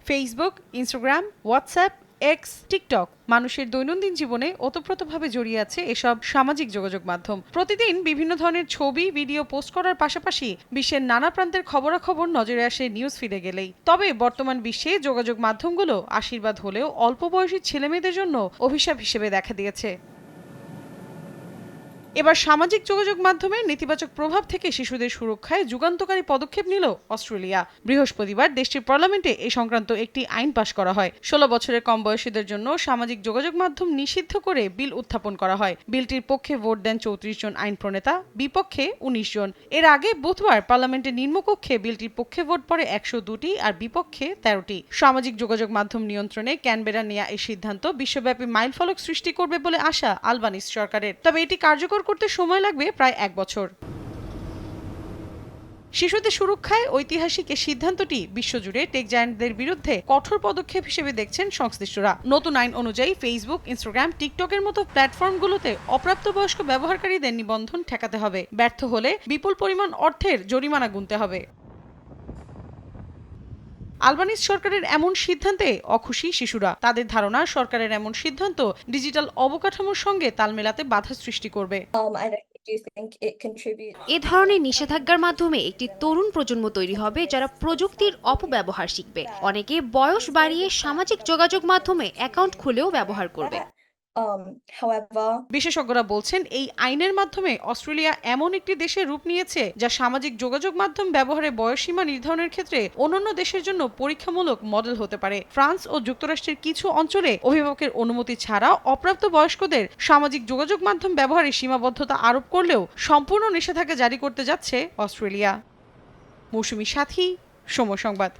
Facebook, Instagram, WhatsApp, x, TikTok মানুষের দৈনন্দিন জীবনে ওতপ্রোতভাবে জড়িয়ে আছে এসব সামাজিক যোগাযোগ মাধ্যম। প্রতিদিন বিভিন্ন ধরনের ছবি, ভিডিও পোস্ট করার পাশাপাশি বিশ্বের নানা প্রান্তের খবরাখবর নজরে আসে নিউজ ফিডে গেলেই। তবে বর্তমান বিশ্বে যোগাযোগ মাধ্যমগুলো আশীর্বাদ হলেও অল্প বয়সী ছেলেমেয়েদের জন্য অভিশাপ হিসেবে দেখা দিয়েছে। এবার সামাজিক যোগাযোগ মাধ্যমের নেতিবাচক প্রভাব থেকে শিশুদের সুরক্ষায় যুগান্তকারী পদক্ষেপ নিল অস্ট্রেলিয়া। বৃহস্পতিবার দেশটির পার্লামেন্টে এই সংক্রান্ত একটি আইন পাশ করা হয়। 16 বছরের কম বয়সীদের জন্য সামাজিক যোগাযোগ মাধ্যম নিষিদ্ধ করে বিল উত্থাপন করা হয়। বিলটির পক্ষে ভোট দেন 34 জন আইন প্রণেতা, বিপক্ষে 19 জন। এর আগে বুধবার পার্লামেন্টের নিম্নকক্ষে বিলটির পক্ষে ভোট পড়ে 102টি আর বিপক্ষে 13টি। সামাজিক যোগাযোগ মাধ্যম নিয়ন্ত্রণে ক্যানবেরা নেয়া এই সিদ্ধান্ত বিশ্বব্যাপী মাইলফলক সৃষ্টি করবে বলে আশা আলবানিজ সরকারের। তবে এটি কার্যকর করতে সময় লাগবে প্রায় 1 বছর। শিশুদের সুরক্ষায় ঐতিহাসিক এই সিদ্ধান্তটি বিশ্বজুড়ে টেক জায়ান্টদের বিরুদ্ধে কঠোর পদক্ষেপ হিসেবে দেখছেন সংশ্লিষ্টরা। নতুন আইন অনুযায়ী ফেসবুক, ইনস্টাগ্রাম, টিকটকের মতো প্ল্যাটফর্মগুলোতে অপ্রাপ্তবয়স্ক ব্যবহারকারীদের নিবন্ধন ঠেকাতে হবে। ব্যর্থ হলে বিপুল পরিমাণ অর্থের জরিমানা গুনতে হবে। আলবানিজ সরকারের এমন সিদ্ধান্তে অখুশি শিশুরা। তাদের ধারণা সরকারের এমন সিদ্ধান্ত ডিজিটাল অবকাঠামোর সঙ্গে তাল মেলাতে বাধা সৃষ্টি করবে। এ ধরনের নিষেধাজ্ঞার মাধ্যমে একটি তরুণ প্রজন্ম তৈরি হবে যারা প্রযুক্তির অপব্যবহার শিখবে। অনেকে বয়স বাড়িয়ে সামাজিক যোগাযোগ মাধ্যমে অ্যাকাউন্ট খুলেও ব্যবহার করবে। বিশেষজ্ঞরা বলছেন এই আইনের মাধ্যমে অস্ট্রেলিয়া এমন একটি দেশে রূপ নিয়েছে যা সামাজিক যোগাযোগ মাধ্যম ব্যবহারে বয়সসীমা নির্ধারণের ক্ষেত্রে অন্যান্য দেশের জন্য পরীক্ষামূলক মডেল হতে পারে। ফ্রান্স ও যুক্তরাষ্ট্রের কিছু অঞ্চলে অভিভাবকের অনুমতি ছাড়া অপ্রাপ্ত বয়স্কদের সামাজিক যোগাযোগ মাধ্যম ব্যবহারে সীমাবদ্ধতা আরোপ করলেও সম্পূর্ণ নিষেধাজ্ঞা জারি করতে যাচ্ছে অস্ট্রেলিয়া। মৌসুমী সাথী, সময় সংবাদ।